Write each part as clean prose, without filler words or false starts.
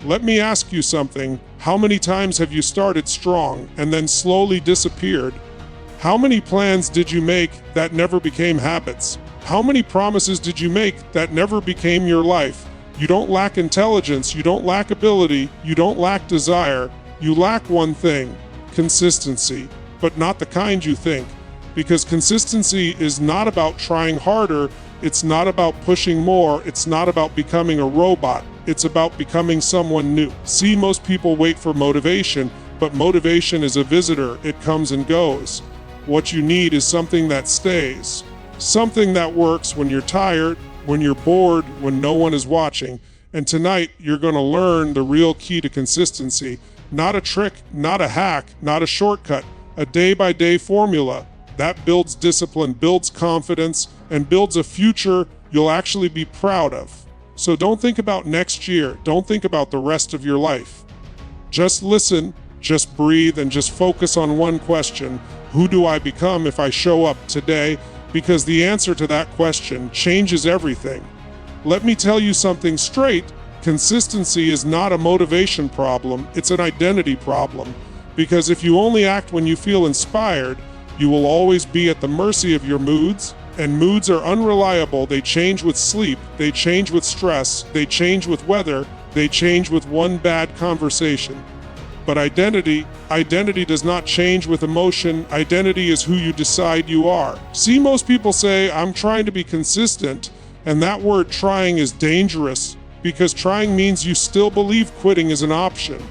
Let me ask you something. How many times have you started strong and then slowly disappeared? How many plans did you make that never became habits? How many promises did you make that never became your life? You don't lack intelligence, you don't lack ability, you don't lack desire. You lack one thing: consistency, but not the kind you think. Because consistency is not about trying harder, it's not about pushing more, it's not about becoming a robot, it's about becoming someone new. See, most people wait for motivation, but motivation is a visitor, it comes and goes. What you need is something that stays. Something that works when you're tired, when you're bored, when no one is watching. And tonight, you're going to learn the real key to consistency. Not a trick, not a hack, not a shortcut. A day-by-day formula that builds discipline, builds confidence, and builds a future you'll actually be proud of. So don't think about next year. Don't think about the rest of your life. Just listen, just breathe, and just focus on one question. Who do I become if I show up today? Because the answer to that question changes everything. Let me tell you something straight. Consistency is not a motivation problem, it's an identity problem. Because if you only act when you feel inspired, you will always be at the mercy of your moods, and moods are unreliable. They change with sleep, they change with stress, they change with weather, they change with one bad conversation. But identity does not change with emotion. Identity is who you decide you are. See, most people say, I'm trying to be consistent, and that word trying is dangerous because trying means you still believe quitting is an option.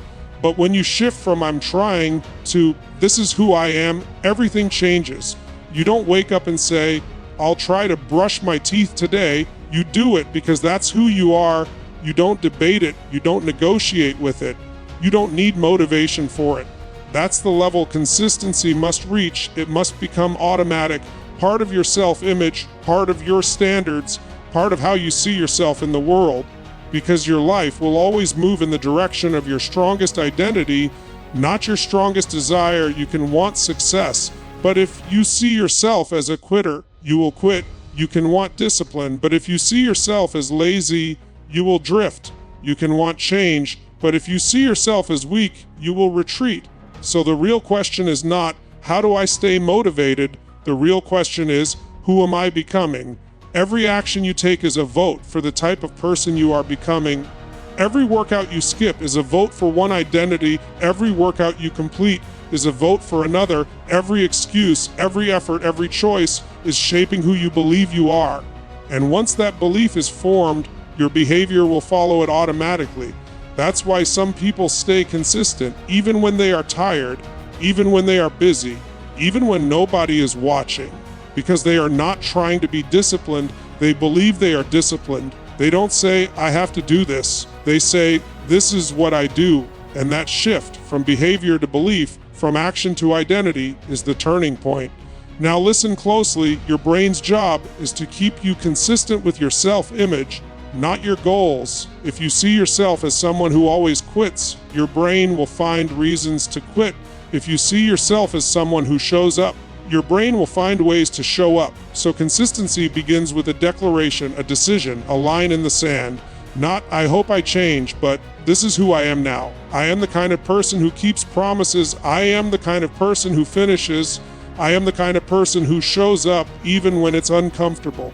But when you shift from I'm trying to this is who I am, everything changes. You don't wake up and say, I'll try to brush my teeth today. You do it because that's who you are. You don't debate it. You don't negotiate with it. You don't need motivation for it. That's the level consistency must reach. It must become automatic, part of your self-image, part of your standards, part of how you see yourself in the world. Because your life will always move in the direction of your strongest identity, not your strongest desire. You can want success, but if you see yourself as a quitter, you will quit. You can want discipline, but if you see yourself as lazy, you will drift. You can want change, but if you see yourself as weak, you will retreat. So the real question is not, how do I stay motivated? The real question is, who am I becoming? Every action you take is a vote for the type of person you are becoming. Every workout you skip is a vote for one identity. Every workout you complete is a vote for another. Every excuse, every effort, every choice is shaping who you believe you are. And once that belief is formed, your behavior will follow it automatically. That's why some people stay consistent, even when they are tired, even when they are busy, even when nobody is watching. Because they are not trying to be disciplined, they believe they are disciplined. They don't say, I have to do this. They say, this is what I do. And that shift from behavior to belief, from action to identity, is the turning point. Now listen closely. Your brain's job is to keep you consistent with your self-image, not your goals. If you see yourself as someone who always quits, your brain will find reasons to quit. If you see yourself as someone who shows up, your brain will find ways to show up. So consistency begins with a declaration, a decision, a line in the sand. Not, I hope I change, but this is who I am now. I am the kind of person who keeps promises. I am the kind of person who finishes. I am the kind of person who shows up even when it's uncomfortable.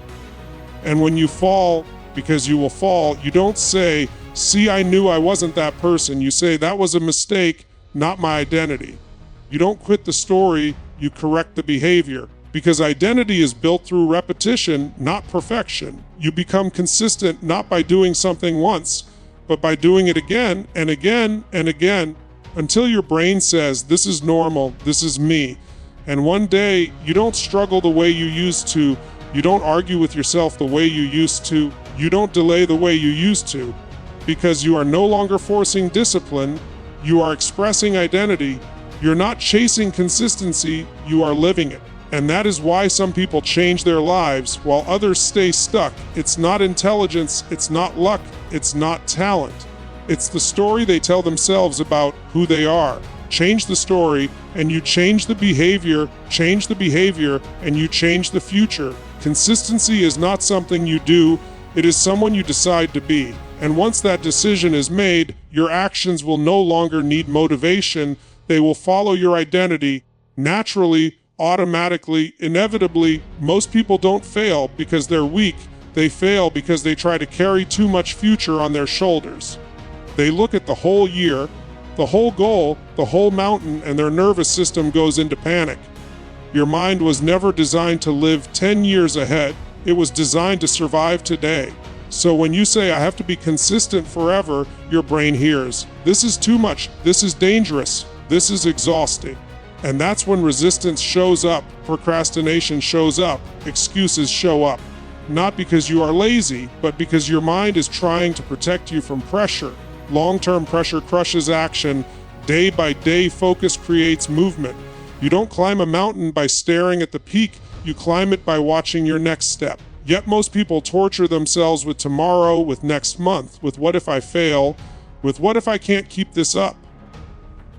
And when you fall, because you will fall, you don't say, see, I knew I wasn't that person. You say, that was a mistake, not my identity. You don't quit the story, you correct the behavior. Because identity is built through repetition, not perfection. You become consistent not by doing something once, but by doing it again and again and again, until your brain says, this is normal, this is me. And one day, you don't struggle the way you used to, you don't argue with yourself the way you used to, you don't delay the way you used to, because you are no longer forcing discipline, you are expressing identity. You're not chasing consistency, you are living it. And that is why some people change their lives while others stay stuck. It's not intelligence, it's not luck, it's not talent. It's the story they tell themselves about who they are. Change the story, and you change the behavior, and you change the future. Consistency is not something you do, it is someone you decide to be. And once that decision is made, your actions will no longer need motivation. They will follow your identity naturally, automatically, inevitably. Most people don't fail because they're weak. They fail because they try to carry too much future on their shoulders. They look at the whole year, the whole goal, the whole mountain, and their nervous system goes into panic. Your mind was never designed to live 10 years ahead. It was designed to survive today. So when you say, I have to be consistent forever, your brain hears, this is too much, this is dangerous, this is exhausting. And that's when resistance shows up, procrastination shows up, excuses show up. Not because you are lazy, but because your mind is trying to protect you from pressure. Long-term pressure crushes action. Day by day focus creates movement. You don't climb a mountain by staring at the peak, you climb it by watching your next step. Yet most people torture themselves with tomorrow, with next month, with what if I fail, with what if I can't keep this up.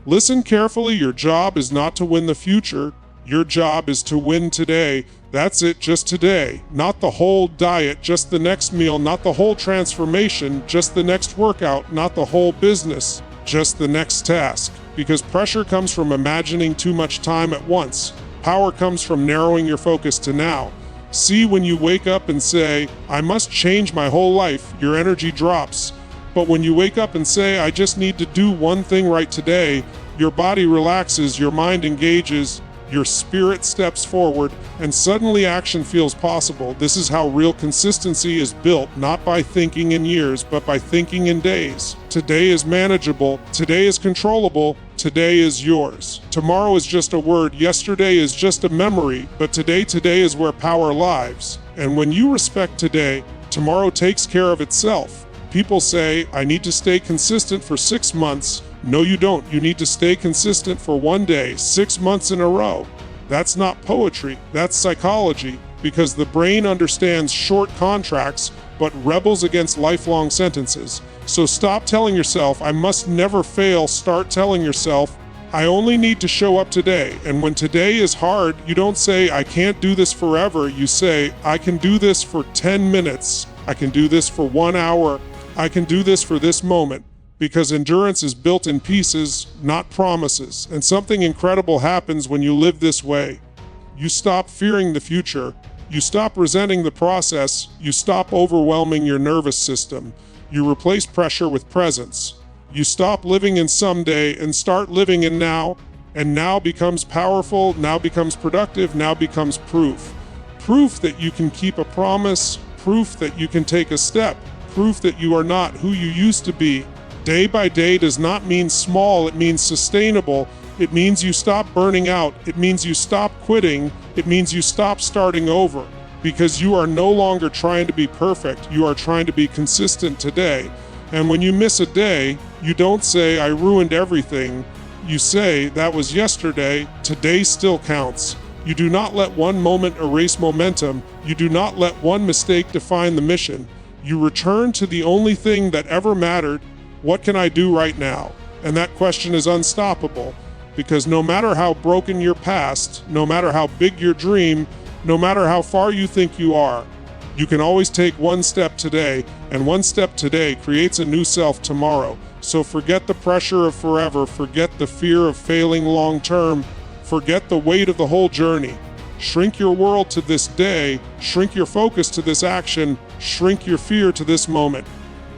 Listen carefully, your job is not to win the future, your job is to win today. That's it, just today. Not the whole diet, just the next meal, not the whole transformation, just the next workout, not the whole business, just the next task. Because pressure comes from imagining too much time at once. Power comes from narrowing your focus to now. See, when you wake up and say, I must change my whole life, your energy drops. But when you wake up and say, I just need to do one thing right today, your body relaxes, your mind engages, your spirit steps forward, and suddenly action feels possible. This is how real consistency is built, not by thinking in years, but by thinking in days. Today is manageable, today is controllable, today is yours. Tomorrow is just a word, yesterday is just a memory, but today is where power lies. And when you respect today, tomorrow takes care of itself. People say, I need to stay consistent for 6 months. No, you don't. You need to stay consistent for 1 day, 6 months in a row. That's not poetry, that's psychology, because the brain understands short contracts, but rebels against lifelong sentences. So stop telling yourself, I must never fail. Start telling yourself, I only need to show up today. And when today is hard, you don't say, I can't do this forever. You say, I can do this for 10 minutes. I can do this for 1 hour. I can do this for this moment. Because endurance is built in pieces, not promises. And something incredible happens when you live this way. You stop fearing the future. You stop resenting the process. You stop overwhelming your nervous system. You replace pressure with presence. You stop living in someday and start living in now. And now becomes powerful, now becomes productive, now becomes proof. Proof that you can keep a promise, proof that you can take a step, proof that you are not who you used to be. Day by day does not mean small, it means sustainable. It means you stop burning out. It means you stop quitting. It means you stop starting over. Because you are no longer trying to be perfect, you are trying to be consistent today. And when you miss a day, you don't say, I ruined everything. You say, that was yesterday, today still counts. You do not let one moment erase momentum. You do not let one mistake define the mission. You return to the only thing that ever mattered. What can I do right now? And that question is unstoppable, because no matter how broken your past, no matter how big your dream, no matter how far you think you are, you can always take one step today, and one step today creates a new self tomorrow. So forget the pressure of forever, forget the fear of failing long term, forget the weight of the whole journey. Shrink your world to this day, shrink your focus to this action, shrink your fear to this moment.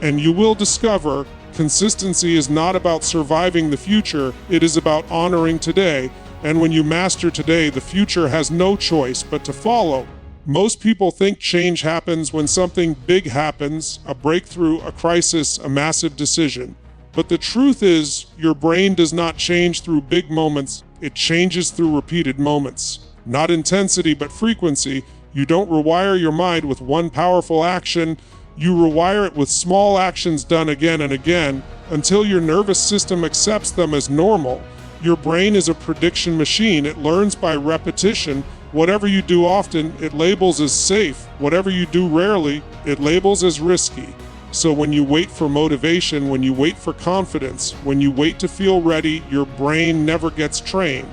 And you will discover consistency is not about surviving the future, it is about honoring today. And when you master today, the future has no choice but to follow. Most people think change happens when something big happens, a breakthrough, a crisis, a massive decision. But the truth is, your brain does not change through big moments, it changes through repeated moments. Not intensity, but frequency. You don't rewire your mind with one powerful action. You rewire it with small actions done again and again until your nervous system accepts them as normal. Your brain is a prediction machine. It learns by repetition. Whatever you do often, it labels as safe. Whatever you do rarely, it labels as risky. So when you wait for motivation, when you wait for confidence, when you wait to feel ready, your brain never gets trained.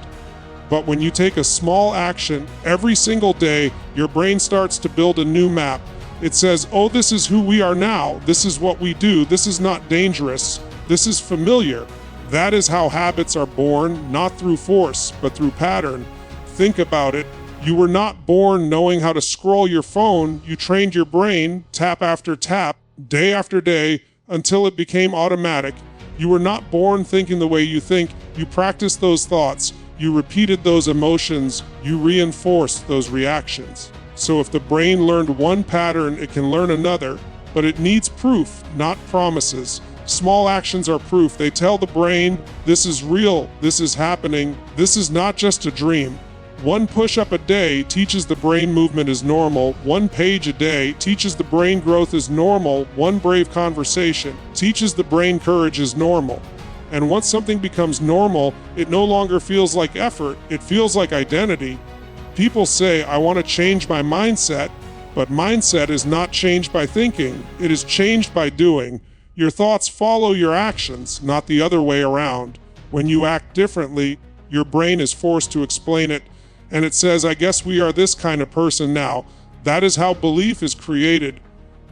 But when you take a small action every single day, your brain starts to build a new map. It says, oh, this is who we are now. This is what we do. This is not dangerous. This is familiar. That is how habits are born, not through force, but through pattern. Think about it. You were not born knowing how to scroll your phone. You trained your brain, tap after tap, day after day, until it became automatic. You were not born thinking the way you think. You practiced those thoughts. You repeated those emotions. You reinforced those reactions. So if the brain learned one pattern, it can learn another, but it needs proof, not promises. Small actions are proof. They tell the brain, this is real, this is happening, this is not just a dream. One push-up a day teaches the brain movement is normal. 1 page a day teaches the brain growth is normal. 1 brave conversation teaches the brain courage is normal. And once something becomes normal, it no longer feels like effort, it feels like identity. People say, I want to change my mindset, but mindset is not changed by thinking. It is changed by doing. Your thoughts follow your actions, not the other way around. When you act differently, your brain is forced to explain it, and it says, I guess we are this kind of person now. That is how belief is created.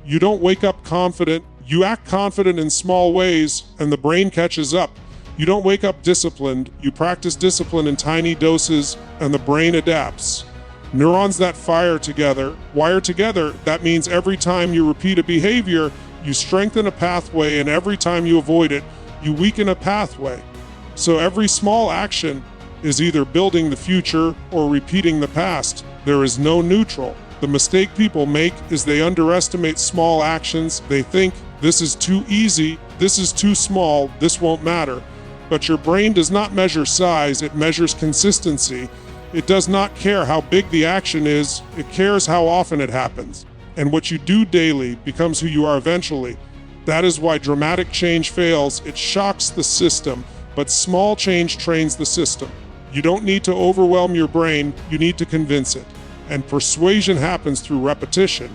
You don't wake up confident. You act confident in small ways, and the brain catches up. You don't wake up disciplined. You practice discipline in tiny doses, and the brain adapts. Neurons that wire together, that means every time you repeat a behavior, you strengthen a pathway, and every time you avoid it, you weaken a pathway. So every small action is either building the future or repeating the past. There is no neutral. The mistake people make is they underestimate small actions. They think, this is too easy, this is too small, this won't matter. But your brain does not measure size, it measures consistency. It does not care how big the action is, it cares how often it happens. And what you do daily becomes who you are eventually. That is why dramatic change fails. It shocks the system, but small change trains the system. You don't need to overwhelm your brain, you need to convince it. And persuasion happens through repetition.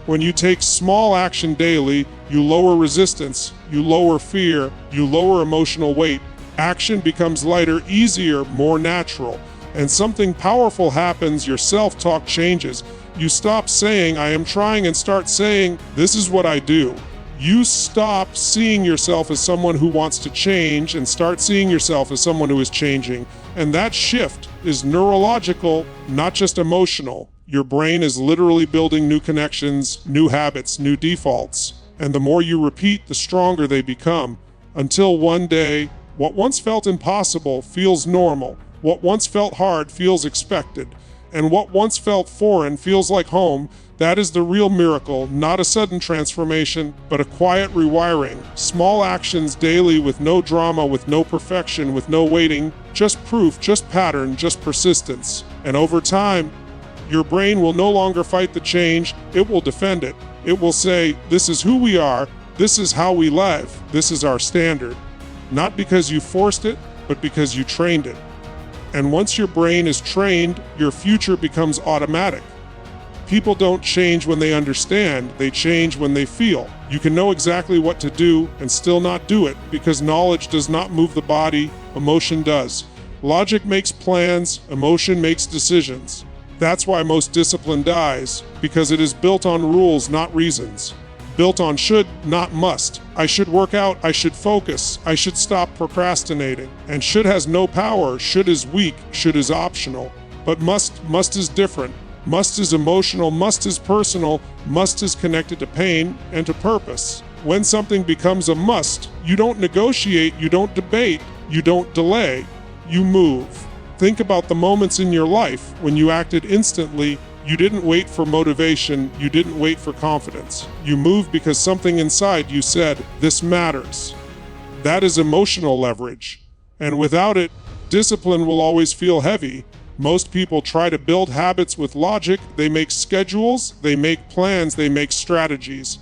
When you take small action daily, you lower resistance, you lower fear, you lower emotional weight. Action becomes lighter, easier, more natural. And something powerful happens, your self-talk changes. You stop saying, I am trying, and start saying, this is what I do. You stop seeing yourself as someone who wants to change and start seeing yourself as someone who is changing. And that shift is neurological, not just emotional. Your brain is literally building new connections, new habits, new defaults. And the more you repeat, the stronger they become. Until one day, what once felt impossible feels normal. What once felt hard feels expected. And what once felt foreign feels like home. That is the real miracle, not a sudden transformation, but a quiet rewiring. Small actions daily with no drama, with no perfection, with no waiting, just proof, just pattern, just persistence. And over time, your brain will no longer fight the change, it will defend it. It will say, this is who we are, this is how we live, this is our standard. Not because you forced it, but because you trained it. And once your brain is trained, your future becomes automatic. People don't change when they understand, they change when they feel. You can know exactly what to do and still not do it because knowledge does not move the body, emotion does. Logic makes plans, emotion makes decisions. That's why most discipline dies, because it is built on rules, not reasons. Built on should, not must. I should work out, I should focus, I should stop procrastinating. And should has no power, should is weak, should is optional. But must is different. Must is emotional, must is personal, must is connected to pain and to purpose. When something becomes a must, you don't negotiate, you don't debate, you don't delay, you move. Think about the moments in your life when you acted instantly. You didn't wait for motivation, you didn't wait for confidence. You moved because something inside you said, this matters. That is emotional leverage. And without it, discipline will always feel heavy. Most people try to build habits with logic. They make schedules, they make plans, they make strategies,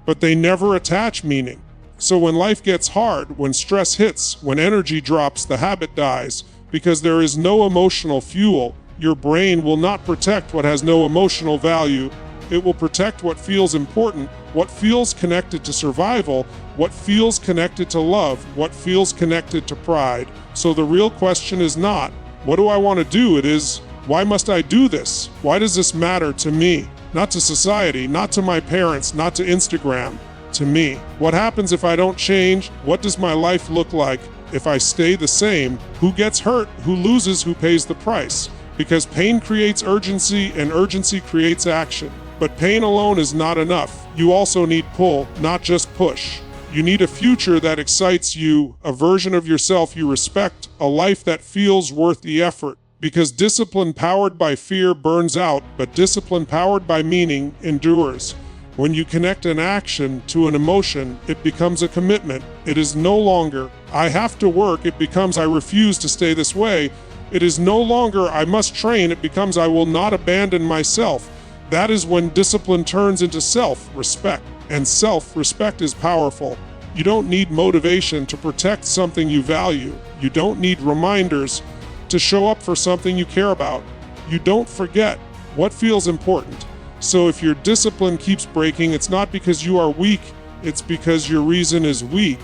but they never attach meaning. So when life gets hard, when stress hits, when energy drops, the habit dies. Because there is no emotional fuel, your brain will not protect what has no emotional value. It will protect what feels important, what feels connected to survival, what feels connected to love, what feels connected to pride. So the real question is not, what do I want to do? It is, why must I do this? Why does this matter to me? not to society, not to my parents, not to Instagram, to me. What happens if I don't change? What does my life look like if I stay the same? Who gets hurt? Who loses? Who pays the price? Because pain creates urgency, and urgency creates action. But pain alone is not enough. You also need pull, not just push. You need a future that excites you, a version of yourself you respect, a life that feels worth the effort. Because discipline powered by fear burns out, but discipline powered by meaning endures. When you connect an action to an emotion, it becomes a commitment. It is no longer, I have to work, it becomes I refuse to stay this way. It is no longer, I must train, it becomes I will not abandon myself. That is when discipline turns into self-respect. And self-respect is powerful. You don't need motivation to protect something you value. You don't need reminders to show up for something you care about. You don't forget what feels important. So if your discipline keeps breaking, it's not because you are weak, it's because your reason is weak.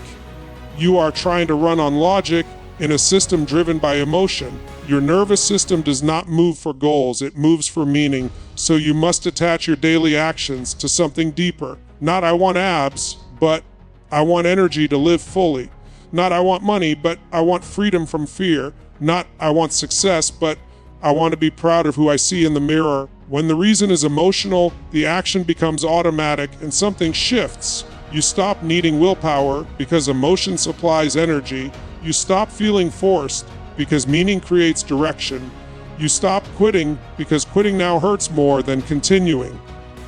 You are trying to run on logic in a system driven by emotion. Your nervous system does not move for goals, it moves for meaning. So you must attach your daily actions to something deeper. Not I want abs, but I want energy to live fully. Not I want money, but I want freedom from fear. Not I want success, but I want to be proud of who I see in the mirror. When the reason is emotional, the action becomes automatic and something shifts. You stop needing willpower because emotion supplies energy. You stop feeling forced because meaning creates direction. You stop quitting because quitting now hurts more than continuing.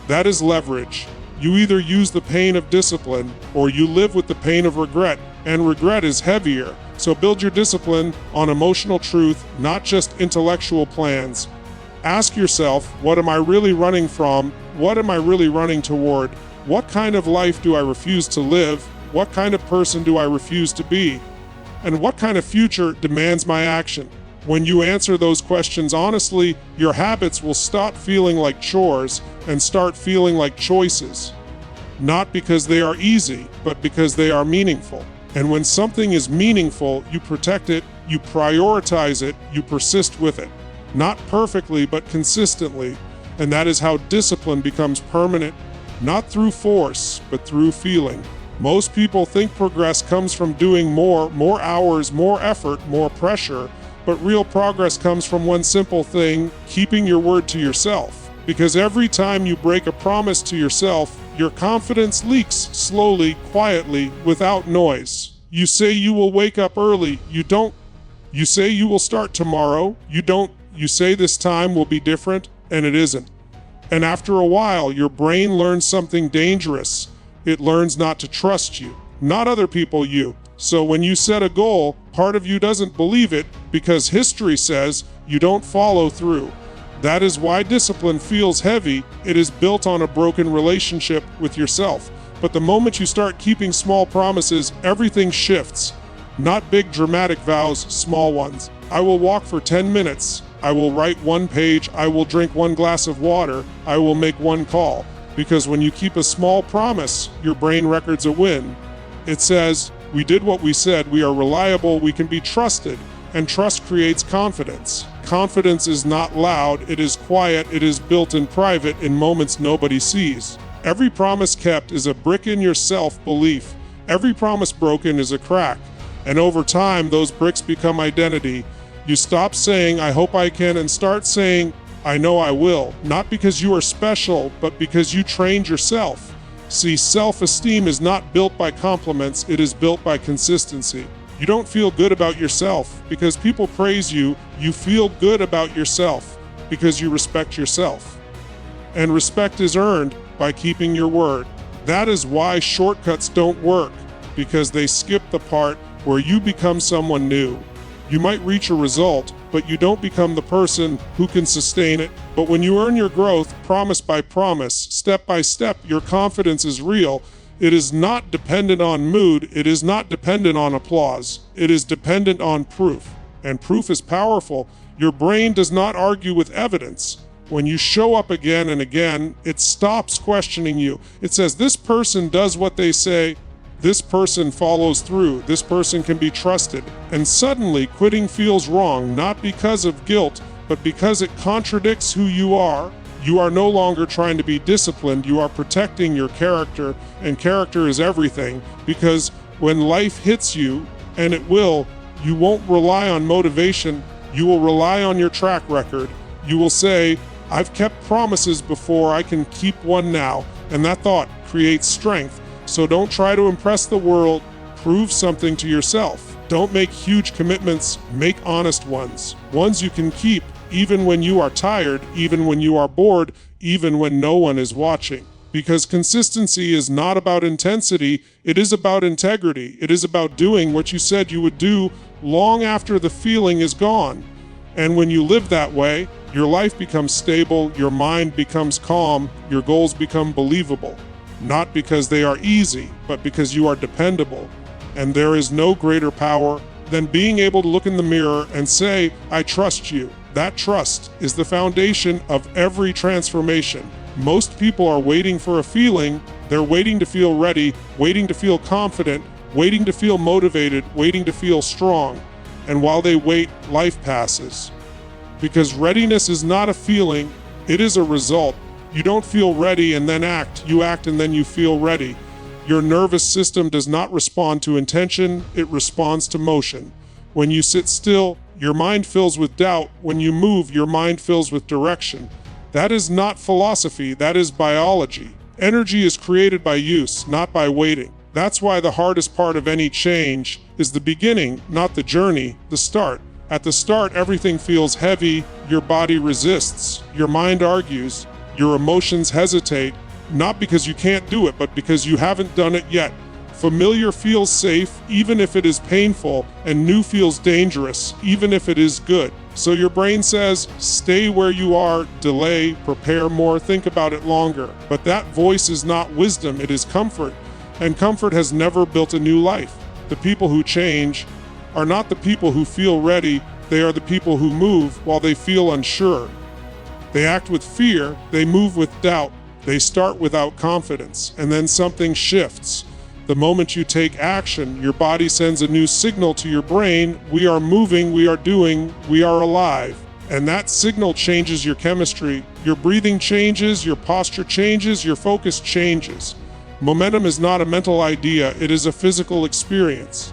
That is leverage. You either use the pain of discipline or you live with the pain of regret, and regret is heavier. So build your discipline on emotional truth, not just intellectual plans. Ask yourself, what am I really running from? What am I really running toward? What kind of life do I refuse to live? What kind of person do I refuse to be? And what kind of future demands my action? When you answer those questions honestly, your habits will stop feeling like chores and start feeling like choices. Not because they are easy, but because they are meaningful. And when something is meaningful, you protect it, you prioritize it, you persist with it. Not perfectly, but consistently. And that is how discipline becomes permanent, not through force, but through feeling. Most people think progress comes from doing more hours, more effort, more pressure. But real progress comes from one simple thing, keeping your word to yourself. Because every time you break a promise to yourself, your confidence leaks slowly, quietly, without noise. You say you will wake up early, you don't. You say you will start tomorrow, you don't. You say this time will be different, and it isn't. And after a while, your brain learns something dangerous. It learns not to trust you, not other people, you. So when you set a goal, part of you doesn't believe it because history says you don't follow through. That is why discipline feels heavy. It is built on a broken relationship with yourself. But the moment you start keeping small promises, everything shifts. Not big dramatic vows, small ones. I will walk for 10 minutes. I will write one page. I will drink one glass of water. I will make one call. Because when you keep a small promise, your brain records a win. It says, we did what we said, we are reliable, we can be trusted, and trust creates confidence. Confidence is not loud, it is quiet, it is built in private in moments nobody sees. Every promise kept is a brick in your self-belief. Every promise broken is a crack. And over time, those bricks become identity. You stop saying, I hope I can, and start saying, I know I will. Not because you are special, but because you trained yourself. See, self-esteem is not built by compliments, it is built by consistency. You don't feel good about yourself because people praise you. You feel good about yourself because you respect yourself. And respect is earned by keeping your word. That is why shortcuts don't work, because they skip the part where you become someone new. You might reach a result, but you don't become the person who can sustain it. But when you earn your growth, promise by promise, step by step, your confidence is real. It is not dependent on mood. It is not dependent on applause. It is dependent on proof. And proof is powerful. Your brain does not argue with evidence. When you show up again and again, it stops questioning you. It says, this person does what they say. This person follows through. This person can be trusted. And suddenly, quitting feels wrong, not because of guilt, but because it contradicts who you are. You are no longer trying to be disciplined, you are protecting your character, and character is everything, because when life hits you, and it will, you won't rely on motivation, you will rely on your track record. You will say, I've kept promises before, I can keep one now, and that thought creates strength. So don't try to impress the world, prove something to yourself. Don't make huge commitments, make honest ones. Ones you can keep, even when you are tired, even when you are bored, even when no one is watching. Because consistency is not about intensity, it is about integrity. It is about doing what you said you would do long after the feeling is gone. And when you live that way, your life becomes stable, your mind becomes calm, your goals become believable. Not because they are easy, but because you are dependable. And there is no greater power than being able to look in the mirror and say, I trust you. That trust is the foundation of every transformation. Most people are waiting for a feeling. They're waiting to feel ready, waiting to feel confident, waiting to feel motivated, waiting to feel strong. And while they wait, life passes. Because readiness is not a feeling, it is a result. You don't feel ready and then act. You act and then you feel ready. Your nervous system does not respond to intention, it responds to motion. When you sit still, your mind fills with doubt. When you move, your mind fills with direction. That is not philosophy, that is biology. Energy is created by use, not by waiting. That's why the hardest part of any change is the beginning, not the journey, the start. At the start, everything feels heavy, your body resists, your mind argues, your emotions hesitate, not because you can't do it, but because you haven't done it yet. Familiar feels safe, even if it is painful, and new feels dangerous, even if it is good. So your brain says, stay where you are, delay, prepare more, think about it longer. But that voice is not wisdom, it is comfort. And comfort has never built a new life. The people who change are not the people who feel ready, they are the people who move while they feel unsure. They act with fear, they move with doubt, they start without confidence, and then something shifts. The moment you take action, your body sends a new signal to your brain. We are moving, we are doing, we are alive. And that signal changes your chemistry. Your breathing changes, your posture changes, your focus changes. Momentum is not a mental idea, it is a physical experience.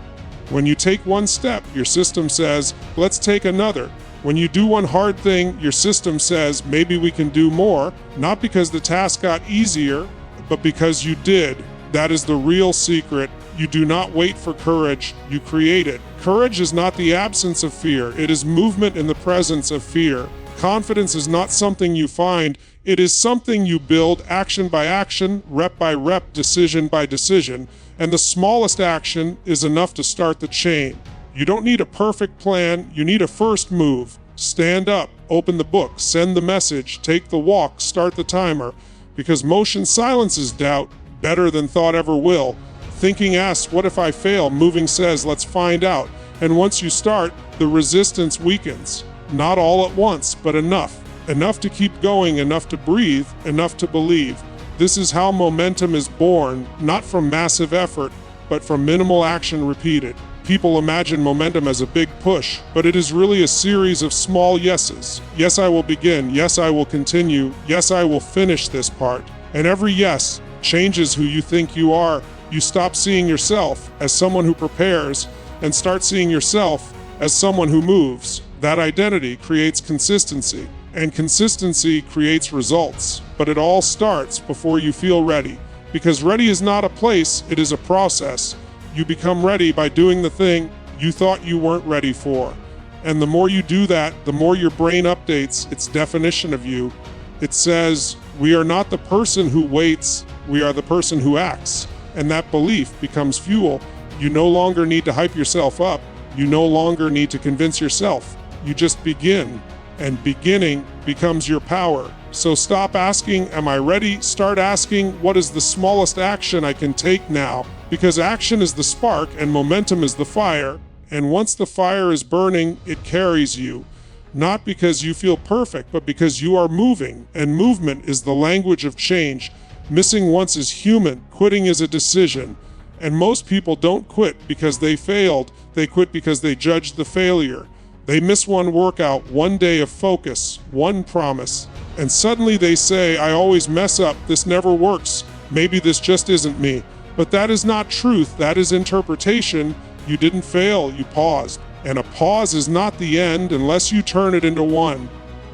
When you take one step, your system says, let's take another. When you do one hard thing, your system says, maybe we can do more, not because the task got easier, but because you did. That is the real secret. You do not wait for courage, you create it. Courage is not the absence of fear, it is movement in the presence of fear. Confidence is not something you find, it is something you build action by action, rep by rep, decision by decision. And the smallest action is enough to start the chain. You don't need a perfect plan, you need a first move. Stand up, open the book, send the message, take the walk, start the timer. Because motion silences doubt better than thought ever will. Thinking asks, what if I fail? Moving says, let's find out. And once you start, the resistance weakens. Not all at once, but enough. Enough to keep going, enough to breathe, enough to believe. This is how momentum is born, not from massive effort, but from minimal action repeated. People imagine momentum as a big push, but it is really a series of small yeses. Yes, I will begin. Yes, I will continue. Yes, I will finish this part. And every yes changes who you think you are. You stop seeing yourself as someone who prepares and start seeing yourself as someone who moves. That identity creates consistency, and consistency creates results. But it all starts before you feel ready, because ready is not a place, it is a process. You become ready by doing the thing you thought you weren't ready for. And the more you do that, the more your brain updates its definition of you. It says, we are not the person who waits, we are the person who acts. And that belief becomes fuel. You no longer need to hype yourself up. You no longer need to convince yourself. You just begin. And beginning becomes your power. So stop asking, am I ready? Start asking, what is the smallest action I can take now? Because action is the spark and momentum is the fire. And once the fire is burning, it carries you. Not because you feel perfect, but because you are moving. And movement is the language of change. Missing once is human. Quitting is a decision. And most people don't quit because they failed. They quit because they judged the failure. They miss one workout, one day of focus, one promise, and suddenly they say, I always mess up, this never works, maybe this just isn't me. But that is not truth, that is interpretation. You didn't fail, you paused. And a pause is not the end unless you turn it into one.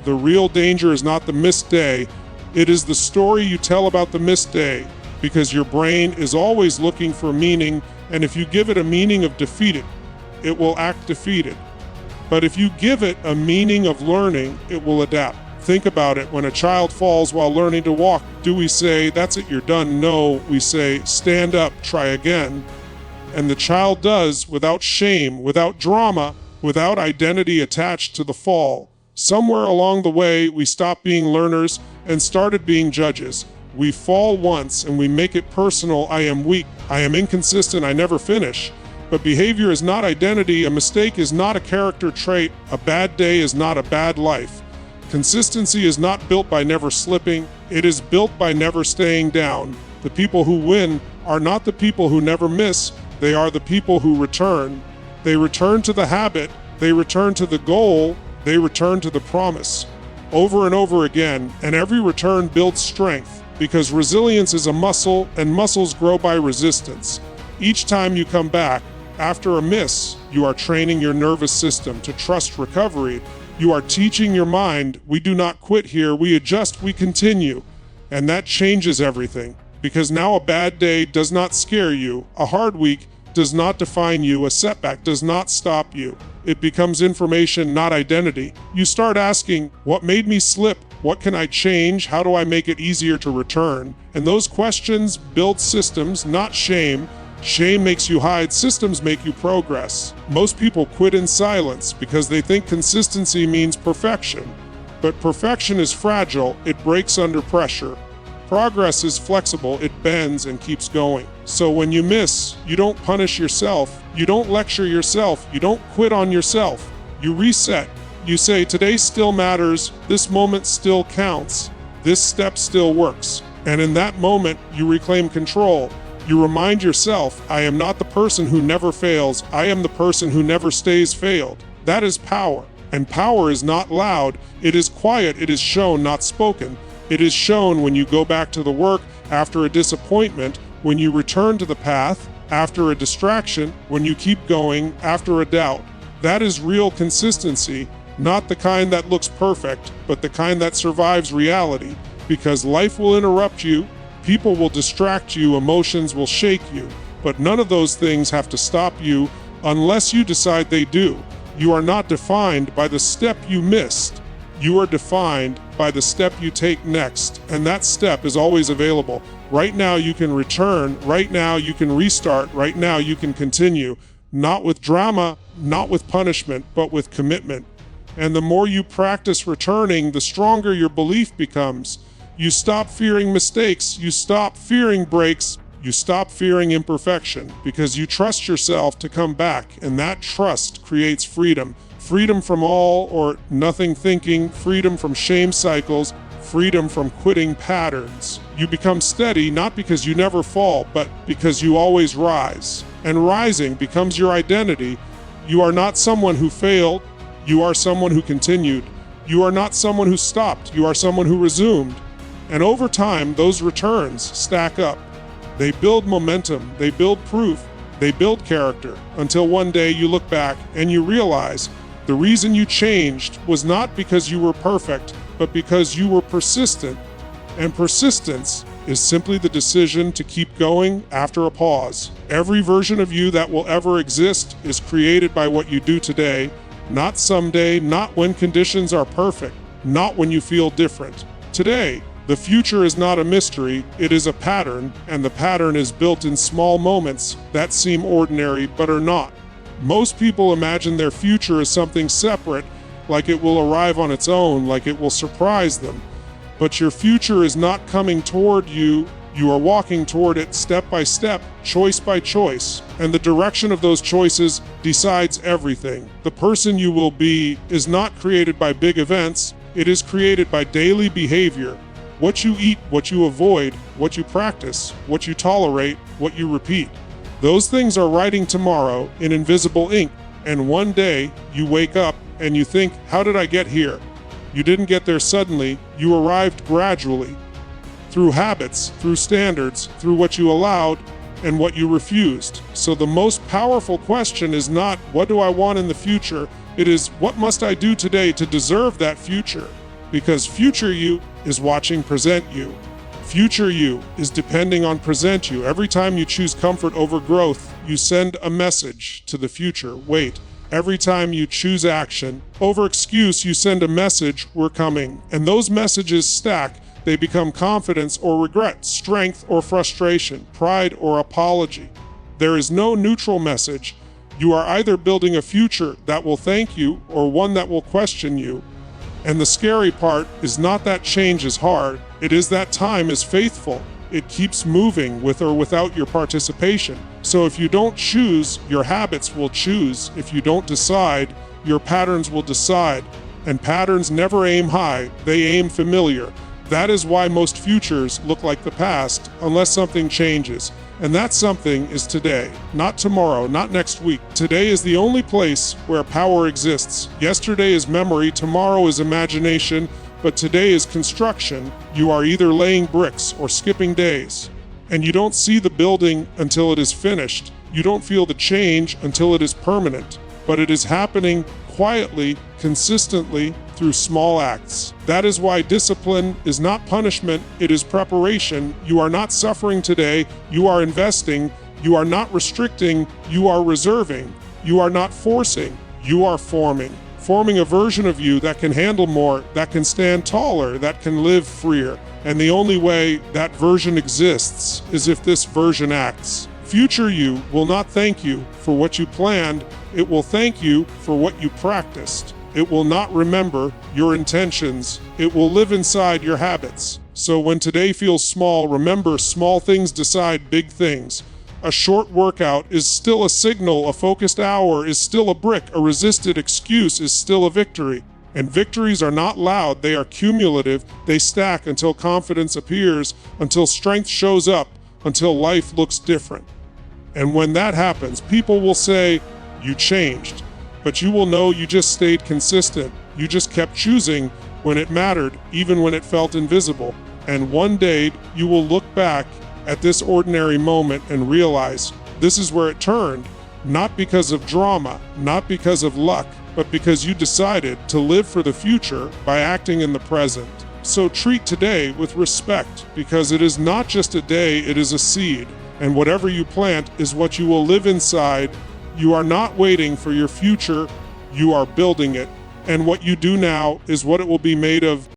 The real danger is not the missed day, it is the story you tell about the missed day, because your brain is always looking for meaning, and if you give it a meaning of defeated, it will act defeated. But if you give it a meaning of learning, it will adapt. Think about it. When a child falls while learning to walk, do we say, that's it, you're done? No, we say, stand up, try again. And the child does, without shame, without drama, without identity attached to the fall. Somewhere along the way, we stopped being learners and started being judges. We fall once and we make it personal. I am weak, I am inconsistent, I never finish. But behavior is not identity, a mistake is not a character trait, a bad day is not a bad life. Consistency is not built by never slipping, it is built by never staying down. The people who win are not the people who never miss, they are the people who return. They return to the habit, they return to the goal, they return to the promise. Over and over again, and every return builds strength, because resilience is a muscle, and muscles grow by resistance. Each time you come back, after a miss, you are training your nervous system to trust recovery. You are teaching your mind, we do not quit here, we adjust, we continue. And that changes everything, because now a bad day does not scare you, a hard week does not define you, a setback does not stop you. It becomes information, not identity. You start asking, what made me slip? What can I change? How do I make it easier to return? And those questions build systems, not shame. Shame makes you hide, systems make you progress. Most people quit in silence because they think consistency means perfection. But perfection is fragile, it breaks under pressure. Progress is flexible, it bends and keeps going. So when you miss, you don't punish yourself, you don't lecture yourself, you don't quit on yourself. You reset. You say, today still matters, this moment still counts, this step still works. And in that moment, you reclaim control. You remind yourself, I am not the person who never fails, I am the person who never stays failed. That is power. And power is not loud, it is quiet, it is shown, not spoken. It is shown when you go back to the work after a disappointment, when you return to the path after a distraction, when you keep going after a doubt. That is real consistency, not the kind that looks perfect, but the kind that survives reality. Because life will interrupt you, people will distract you, emotions will shake you, but none of those things have to stop you unless you decide they do. You are not defined by the step you missed. You are defined by the step you take next, and that step is always available. Right now you can return, right now you can restart, right now you can continue. Not with drama, not with punishment, but with commitment. And the more you practice returning, the stronger your belief becomes. You stop fearing mistakes, you stop fearing breaks, you stop fearing imperfection, because you trust yourself to come back, and that trust creates freedom. Freedom from all or nothing thinking, freedom from shame cycles, freedom from quitting patterns. You become steady not because you never fall, but because you always rise. And rising becomes your identity. You are not someone who failed, you are someone who continued. You are not someone who stopped, you are someone who resumed. And over time, those returns stack up. They build momentum, they build proof, they build character, until one day you look back and you realize the reason you changed was not because you were perfect, but because you were persistent. And persistence is simply the decision to keep going after a pause. Every version of you that will ever exist is created by what you do today, not someday, not when conditions are perfect, not when you feel different. Today, the future is not a mystery, it is a pattern, and the pattern is built in small moments that seem ordinary but are not. Most people imagine their future as something separate, like it will arrive on its own, like it will surprise them. But your future is not coming toward you, you are walking toward it step by step, choice by choice. And the direction of those choices decides everything. The person you will be is not created by big events, it is created by daily behavior. What you eat, what you avoid, what you practice, what you tolerate, what you repeat. Those things are writing tomorrow in invisible ink, And one day, you wake up and you think, how did I get here? You didn't get there suddenly, you arrived gradually. Through habits, through standards, through what you allowed and what you refused. So the most powerful question is not, what do I want in the future? It is, what must I do today to deserve that future? Because future you is watching present you. Future you is depending on present you. Every time you choose comfort over growth, you send a message to the future. Wait. Every time you choose action over excuse, you send a message, we're coming. And those messages stack. They become confidence or regret, strength or frustration, pride or apology. There is no neutral message. You are either building a future that will thank you or one that will question you. And the scary part is not that change is hard, it is that time is faithful. It keeps moving with or without your participation. So if you don't choose, your habits will choose. If you don't decide, your patterns will decide. And patterns never aim high, they aim familiar. That is why most futures look like the past, unless something changes. And that something is today, not tomorrow, not next week. Today is the only place where power exists. Yesterday is memory, tomorrow is imagination, but today is construction. You are either laying bricks or skipping days. And you don't see the building until it is finished. You don't feel the change until it is permanent. But it is happening quietly, consistently, through small acts. That is why discipline is not punishment, it is preparation. You are not suffering today, you are investing. You are not restricting, you are reserving. You are not forcing, you are forming. Forming a version of you that can handle more, that can stand taller, that can live freer. And the only way that version exists is if this version acts. Future you will not thank you for what you planned, it will thank you for what you practiced. It will not remember your intentions, it will live inside your habits. So when today feels small, remember small things decide big things. A short workout is still a signal, a focused hour is still a brick, a resisted excuse is still a victory. And victories are not loud, they are cumulative, they stack until confidence appears, until strength shows up, until life looks different. And when that happens, people will say, you changed. But you will know you just stayed consistent. You just kept choosing when it mattered, even when it felt invisible. And one day, you will look back at this ordinary moment and realize this is where it turned, not because of drama, not because of luck, but because you decided to live for the future by acting in the present. So treat today with respect, because it is not just a day, it is a seed. And whatever you plant is what you will live inside. You are not waiting for your future, you are building it. And what you do now is what it will be made of.